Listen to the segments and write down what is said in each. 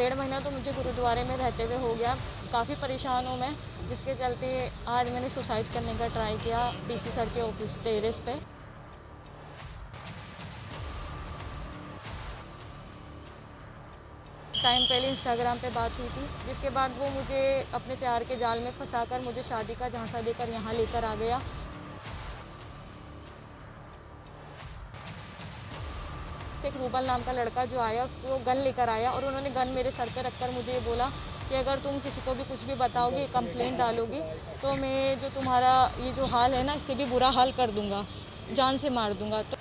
डेढ़ महीना तो मुझे गुरुद्वारे में रहते हुए हो गया। काफ़ी परेशान हूँ मैं, जिसके चलते आज मैंने सुसाइड करने का ट्राई किया डीसी सर के ऑफिस टेरेस पे। टाइम पहले इंस्टाग्राम पे बात हुई थी, जिसके बाद वो मुझे अपने प्यार के जाल में फंसाकर मुझे शादी का झांसा देकर यहाँ लेकर आ गया। एक रूबल नाम का लड़का जो आया, उसको गन लेकर आया और उन्होंने गन मेरे सर पे रखकर मुझे ये बोला कि अगर तुम किसी को भी कुछ भी बताओगी, कंप्लेंट डालोगी, तो मैं जो तुम्हारा ये जो हाल है ना, इससे भी बुरा हाल कर दूंगा, जान से मार दूंगा। तो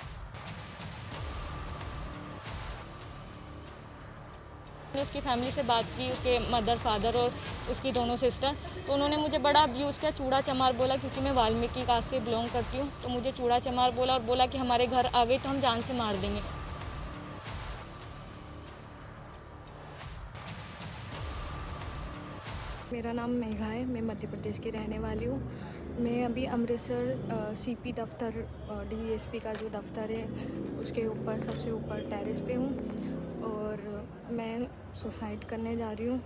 मैंने उसकी फैमिली से बात की, उसके मदर फादर और उसकी दोनों सिस्टर, तो उन्होंने मुझे बड़ा अब्यूज़ किया, चूड़ा चमार बोला, क्योंकि मैं वाल्मीकि कास्ट से बिलोंग करती हूँ। तो मुझे चूड़ा चमार बोला और बोला कि हमारे घर आ गई तो हम जान से मार देंगे। मेरा नाम मेघा है, मैं मध्य प्रदेश की रहने वाली हूँ। मैं अभी अमृतसर सीपी दफ्तर डीएसपी का जो दफ्तर है उसके ऊपर सबसे ऊपर टेरेस पे हूँ और मैं सुसाइड करने जा रही हूँ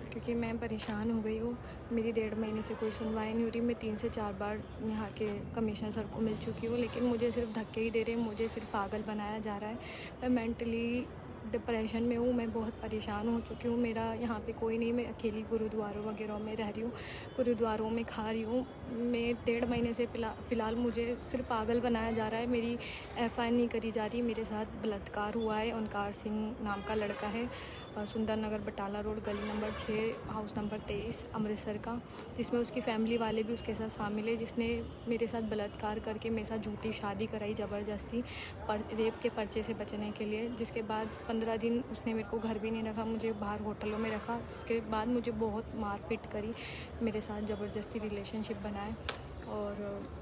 क्योंकि मैं परेशान हो गई हूँ। मेरी 1.5 महीने से कोई सुनवाई नहीं हो रही। मैं 3 से 4 बार यहाँ के कमिश्नर सर को मिल चुकी हूँ, लेकिन मुझे सिर्फ धक्के ही दे रहे हैं, मुझे सिर्फ पागल बनाया जा रहा है। मैं मेंटली डिप्रेशन में हूँ, मैं बहुत परेशान हो चुकी हूँ। मेरा यहाँ पे कोई नहीं, मैं अकेली गुरुद्वारों वगैरह में रह रही हूँ, गुरुद्वारों में खा रही हूँ। मैं 1.5 महीने से फ़िलहाल मुझे सिर्फ पागल बनाया जा रहा है। मेरी एफआईआर नहीं करी जा रही। मेरे साथ बलात्कार हुआ है। ओंकार सिंह नाम का लड़का है, सुंदर नगर बटाला रोड गली नंबर 6 हाउस नंबर 23 अमृतसर का, जिसमें उसकी फैमिली वाले भी उसके साथ शामिल है, जिसने मेरे साथ बलात्कार करके मेरे साथ झूठी शादी कराई ज़बरदस्ती रेप के पर्चे से बचने के लिए। जिसके बाद 15 दिन उसने मेरे को घर भी नहीं रखा, मुझे बाहर होटलों में रखा। जिसके बाद मुझे बहुत मारपीट करी, मेरे साथ ज़बरदस्ती रिलेशनशिप बनाए और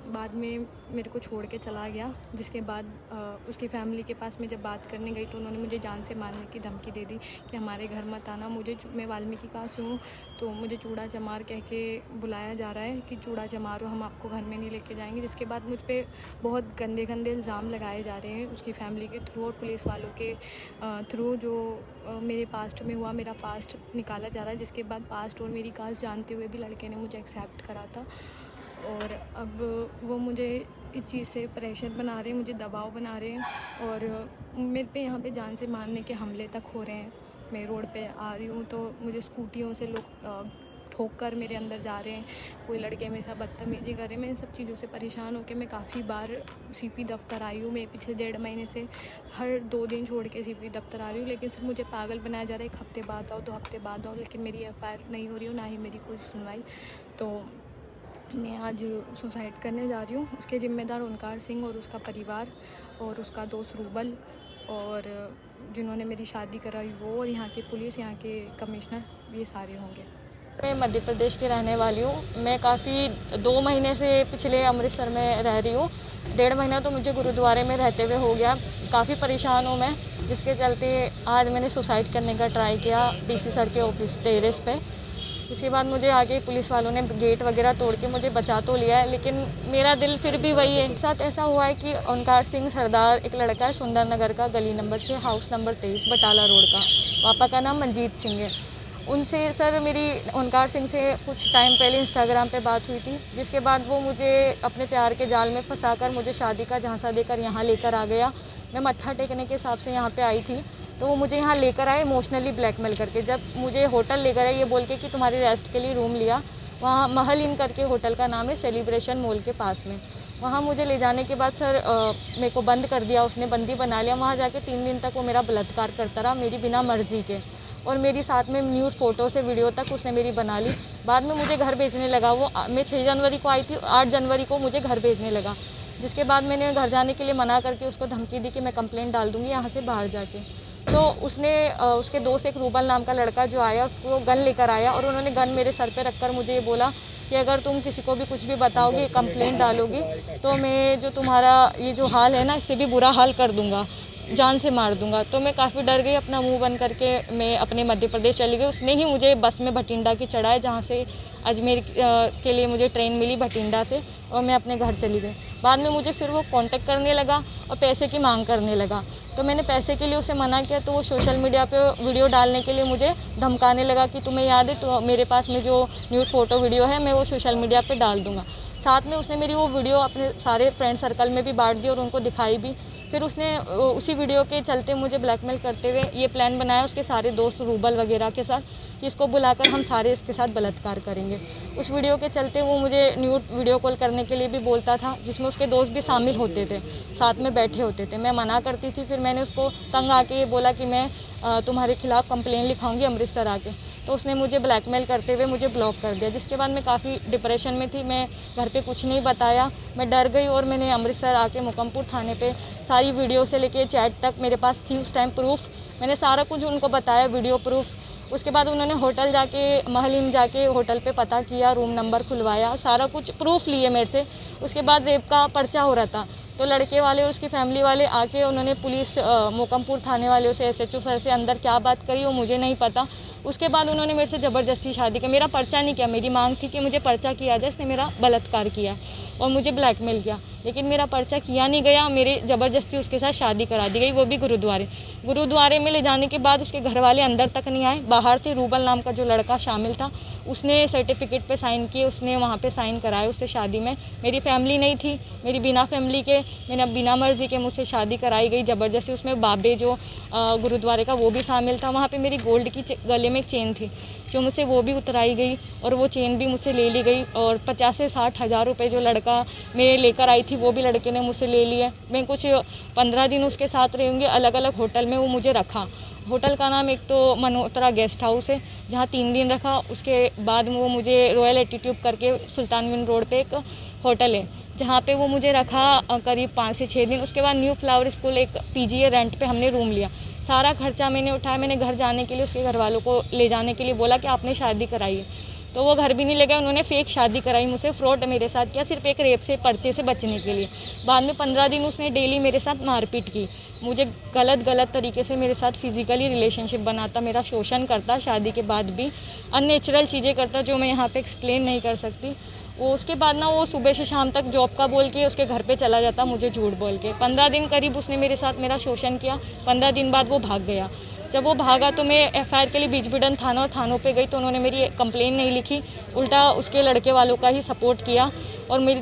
बाद में मेरे को छोड़ के चला गया। जिसके बाद उसकी फ़ैमिली के पास मैं जब बात करने गई तो उन्होंने मुझे जान से मारने की धमकी दे दी कि हमारे घर मत आना। मैं वाल्मीकि कास्ट हूँ, तो मुझे चूड़ा चमार कह के बुलाया जा रहा है कि चूड़ा चमारो, हम आपको घर में नहीं लेके जाएंगे। जिसके बाद मुझ पर बहुत गंदे गंदे इल्ज़ाम लगाए जा रहे हैं उसकी फ़ैमिली के थ्रू और पुलिस वालों के थ्रू। जो मेरे पास्ट में हुआ, मेरा पास्ट निकाला जा रहा है। जिसके बाद पास्ट और मेरी कास्ट जानते हुए भी लड़के ने मुझे एक्सेप्ट करा था और अब वो मुझे इस चीज़ से प्रेशर बना रहे हैं, मुझे दबाव बना रहे हैं और मेरे पे यहाँ पे जान से मारने के हमले तक हो रहे हैं। मैं रोड पे आ रही हूँ तो मुझे स्कूटियों से लोग ठोक कर मेरे अंदर जा रहे हैं, कोई लड़के मेरे साथ बदतमीजी कर रहे हैं। मैं इन सब चीज़ों से परेशान होकर मैं काफ़ी बार सीपी दफ्तर आई हूँ। मैं पिछले 1.5 महीने से हर 2 दिन छोड़ के सीपी दफ्तर आ रही हूँ, लेकिन सिर्फ मुझे पागल बनाया जा रहा है। 1 हफ्ते बाद आओ, 2 हफ्ते बाद आओ, लेकिन मेरी एफआईआर नहीं हो रही हो, ना ही मेरी कोई सुनवाई। तो मैं आज सुसाइड करने जा रही हूँ। उसके ज़िम्मेदार ओंकार सिंह और उसका परिवार और उसका दोस्त रूबल और जिन्होंने मेरी शादी कराई वो, और यहाँ के पुलिस, यहाँ के कमिश्नर, ये सारे होंगे। मैं मध्य प्रदेश की रहने वाली हूँ। मैं काफ़ी 2 महीने से पिछले अमृतसर में रह रही हूँ। 1.5 महीना तो मुझे गुरुद्वारे में रहते हुए हो गया। काफ़ी परेशान हूँ मैं, जिसके चलते आज मैंने सुसाइड करने का ट्राई किया डीसी सर के ऑफिस टेरेस पे। जिसके बाद मुझे आगे पुलिस वालों ने गेट वगैरह तोड़ के मुझे बचा तो लिया है, लेकिन मेरा दिल फिर भी वही है। साथ ऐसा हुआ है कि ओंकार सिंह सरदार एक लड़का है, सुंदर नगर का, गली number 6 house number 23 Batala road का, पापा का नाम मंजीत सिंह है। उनसे सर मेरी ओंकार सिंह से कुछ टाइम पहले इंस्टाग्राम पे बात हुई थी, जिसके बाद वो मुझे अपने प्यार के जाल में फंसाकर मुझे शादी का झांसा देकर यहाँ लेकर आ गया। मैं मत्था टेकने के हिसाब से यहाँ पे आई थी, तो वो मुझे यहाँ लेकर आए इमोशनली ब्लैकमेल करके। जब मुझे होटल लेकर आए ये बोल के कि तुम्हारी रेस्ट के लिए रूम लिया, वहाँ महल इन करके होटल का नाम है, सेलिब्रेशन मॉल के पास में। वहाँ मुझे ले जाने के बाद सर मेरे को बंद कर दिया, उसने बंदी बना लिया। वहाँ जाके 3 दिन तक वो मेरा बलात्कार करता रहा, मेरी बिना मर्जी के, और मेरी साथ में न्यूड फ़ोटो से वीडियो तक उसने मेरी बना ली। बाद में मुझे घर भेजने लगा वो। मैं 6 जनवरी को आई थी, 8 जनवरी को मुझे घर भेजने लगा। जिसके बाद मैंने घर जाने के लिए मना करके उसको धमकी दी कि मैं कंप्लेंट डाल दूँगी यहाँ से बाहर जाके। तो उसने उसके दोस्त एक रूबल नाम का लड़का जो आया, उसको गन लेकर आया और उन्होंने गन मेरे सर पे रखकर मुझे ये बोला कि अगर तुम किसी को भी कुछ भी बताओगी, कंप्लेंट डालोगी, तो मैं जो तुम्हारा ये जो हाल है ना, इससे भी बुरा हाल कर दूंगा, जान से मार दूंगा। तो मैं काफ़ी डर गई, अपना मुंह बंद करके मैं अपने मध्य प्रदेश चली गई। उसने ही मुझे बस में भटिंडा की चढ़ाया, जहाँ से अजमेर के लिए मुझे ट्रेन मिली भटिंडा से, और मैं अपने घर चली गई। बाद में मुझे फिर वो कांटेक्ट करने लगा और पैसे की मांग करने लगा। तो मैंने पैसे के लिए उसे मना किया, तो वो सोशल मीडिया पे वीडियो डालने के लिए मुझे धमकाने लगा कि तुम्हें याद है तो मेरे पास में जो न्यूड फ़ोटो वीडियो है मैं वो सोशल मीडिया पे डाल दूँगा। साथ में उसने मेरी वो वीडियो अपने सारे फ्रेंड सर्कल में भी बांट दी और उनको दिखाई भी। फिर उसने उसी वीडियो के चलते मुझे ब्लैकमेल करते हुए ये प्लान बनाया उसके सारे दोस्त रूबल वगैरह के साथ कि इसको बुलाकर हम सारे इसके साथ बलात्कार करेंगे। उस वीडियो के चलते वो मुझे न्यूड वीडियो कॉल करने के लिए भी बोलता था, जिसमें उसके दोस्त भी शामिल होते थे, साथ में बैठे होते थे। मैं मना करती थी। फिर मैंने उसको तंग आके ये बोला कि मैं तुम्हारे खिलाफ़ कंप्लेन लिखाऊंगी अमृतसर आके। तो उसने मुझे ब्लैकमेल करते हुए मुझे ब्लॉक कर दिया, जिसके बाद मैं काफ़ी डिप्रेशन में थी। मैं घर पे कुछ नहीं बताया, मैं डर गई और मैंने अमृतसर आके मुकमपुर थाने पे सारी वीडियो से लेके चैट तक मेरे पास थी उस टाइम प्रूफ, मैंने सारा कुछ उनको बताया, वीडियो प्रूफ। उसके बाद उन्होंने होटल जाके महलिम जाके होटल पे पता किया, रूम नंबर खुलवाया, सारा कुछ प्रूफ लिए मेरे से। उसके बाद रेप का पर्चा हो रहा था, तो लड़के वाले और उसकी फैमिली वाले आके उन्होंने पुलिस मोकमपुर थाने वाले से SHO सर से अंदर क्या बात करी वो मुझे नहीं पता। उसके बाद उन्होंने मेरे से ज़बरदस्ती शादी की। मेरा पर्चा नहीं किया, मेरी मांग थी कि मुझे पर्चा किया जाए, इसने मेरा बलात्कार किया और मुझे ब्लैकमेल किया, लेकिन मेरा पर्चा किया नहीं गया। मेरे ज़बरदस्ती उसके साथ शादी करा दी गई, वो भी गुरुद्वारे में ले जाने के बाद उसके घर वाले अंदर तक नहीं आए, बाहर थे। रूबल नाम का जो लड़का शामिल था उसने सर्टिफिकेट पे साइन किए, उसने वहाँ पे साइन कराए उससे शादी में। मेरी फैमिली नहीं थी, मेरी बिना फैमिली के मैंने बिना मर्जी के मुझसे शादी कराई गई ज़बरदस्ती। उसमें बाबे जो गुरुद्वारे का वो भी शामिल था। वहाँ पे मेरी गोल्ड की गले में एक चेन थी जो मुझसे वो भी उतराई गई और वो चेन भी मुझसे ले ली गई, और 50 से 60 हज़ार रुपये जो लड़का मैं लेकर आई थी वो भी लड़के ने मुझसे ले लिए। मैं कुछ 15 दिन उसके साथ रहूँगी, अलग अलग होटल में वो मुझे रखा। होटल का नाम एक तो मनोतरा गेस्ट हाउस है, जहाँ 3 दिन रखा। उसके बाद वो मुझे रॉयल एटीट्यूड करके सुल्तानविंड रोड पे एक होटल है, जहाँ पे वो मुझे रखा करीब 5 से 6 दिन। उसके बाद न्यू फ्लावर स्कूल एक PG है, रेंट पे हमने रूम लिया। सारा खर्चा मैंने उठाया। मैंने घर जाने के लिए उसके घर वालों को ले जाने के लिए बोला कि आपने शादी कराई है, तो वो घर भी नहीं ले गए। उन्होंने फेक शादी कराई मुझसे, फ्रॉड मेरे साथ किया, सिर्फ एक रेप से पर्चे से बचने के लिए। बाद में 15 दिन उसने डेली मेरे साथ मारपीट की, मुझे गलत तरीके से मेरे साथ फिजिकली रिलेशनशिप बनाता, मेरा शोषण करता, शादी के बाद भी अननेचुरल चीज़ें करता जो मैं यहाँ पे एक्सप्लेन नहीं कर सकती। वो उसके बाद ना वो सुबह से शाम तक जॉब का बोल के उसके घर पे चला जाता, मुझे झूठ बोल के। 15 दिन करीब उसने मेरे साथ मेरा शोषण किया। 15 दिन बाद वो भाग गया। जब वो भागा तो मैं FIR के लिए बीजबिडन थाना और थानों पे गई, तो उन्होंने मेरी कंप्लेन नहीं लिखी, उल्टा उसके लड़के वालों का ही सपोर्ट किया। और मेरी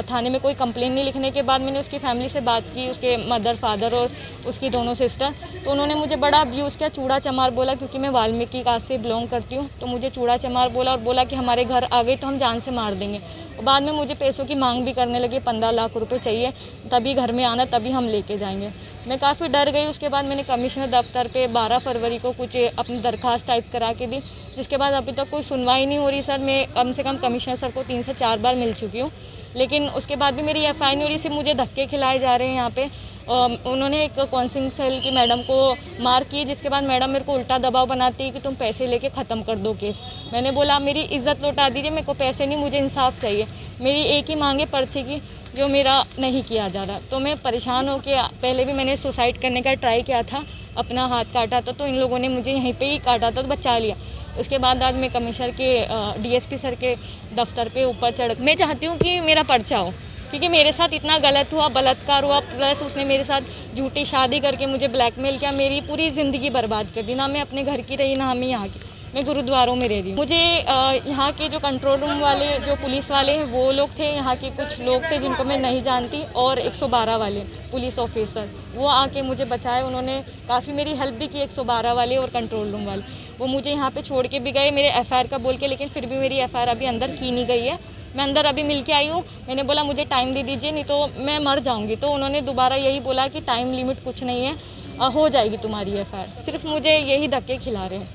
थाने में कोई कंप्लेन नहीं लिखने के बाद मैंने उसकी फैमिली से बात की, उसके मदर फादर और उसकी दोनों सिस्टर, तो उन्होंने मुझे बड़ा अब्यूज़ किया, चूड़ा चमार बोला। क्योंकि मैं वाल्मीकि कास्ट से बिलोंग करती हूँ, तो मुझे चूड़ा चमार बोला और बोला कि हमारे घर आ गई तो हम जान से मार देंगे। और बाद में मुझे पैसों की मांग भी करने लगे, 15 लाख रुपए चाहिए, तभी घर में आना, तभी हम लेके जाएंगे। मैं काफ़ी डर गई। उसके बाद मैंने कमिश्नर दफ्तर पे 12 फरवरी को कुछ अपनी दरख्वास्त टाइप करा के दी, जिसके बाद अभी तक कोई सुनवाई नहीं हो रही। सर, मैं कम से कम कमिश्नर सर को 3 से 4 बार मिल चुकी हूँ, लेकिन उसके बाद भी मेरी FIR नहीं हो रही। सिर्फ मुझे धक्के खिलाए जा रहे हैं यहाँ पे। उन्होंने एक काउंसलिंग सेल की मैडम को मार की, जिसके बाद मैडम मेरे को उल्टा दबाव बनाती है कि तुम पैसे लेके ख़त्म कर दो केस। मैंने बोला मेरी इज़्ज़त लौटा दीजिए, मेरे को पैसे नहीं, मुझे इंसाफ चाहिए। मेरी एक ही मांग है पर्चे की, जो मेरा नहीं किया जा रहा। तो मैं परेशान होकर, पहले भी मैंने सुसाइड करने का ट्राई किया था, अपना हाथ काटा था, तो इन लोगों ने मुझे यहीं पे ही काटा था तो बचा लिया। उसके बाद आज मैं कमिश्नर के DSP सर के दफ्तर पे ऊपर चढ़, मैं चाहती हूँ कि मेरा पर्चा हो, क्योंकि मेरे साथ इतना गलत हुआ, बलात्कार हुआ, प्लस उसने मेरे साथ झूठी शादी करके मुझे ब्लैकमेल किया, मेरी पूरी ज़िंदगी बर्बाद कर दी। ना मैं अपने घर की रही, ना मैं यहाँ की, मैं गुरुद्वारों में रह रही हूँ। मुझे यहाँ के जो कंट्रोल रूम वाले जो पुलिस वाले हैं वो लोग थे, यहाँ के कुछ लोग थे जिनको मैं नहीं जानती, और 112 वाले पुलिस ऑफिसर वो आके मुझे बचाए। उन्होंने काफ़ी मेरी हेल्प भी की, 112 वाले और कंट्रोल रूम वाले। वो मुझे यहाँ पे छोड़ के भी गए मेरे FIR का बोल के, लेकिन फिर भी मेरी FIR अभी अंदर की नहीं गई है। मैं अंदर अभी मिल के आई हूँ। मैंने बोला मुझे टाइम दे दीजिए, नहीं तो मैं मर जाऊँगी। तो उन्होंने दोबारा यही बोला कि टाइम लिमिट कुछ नहीं है, हो जाएगी तुम्हारी FIR। सिर्फ मुझे यही धक्के खिला रहे हैं।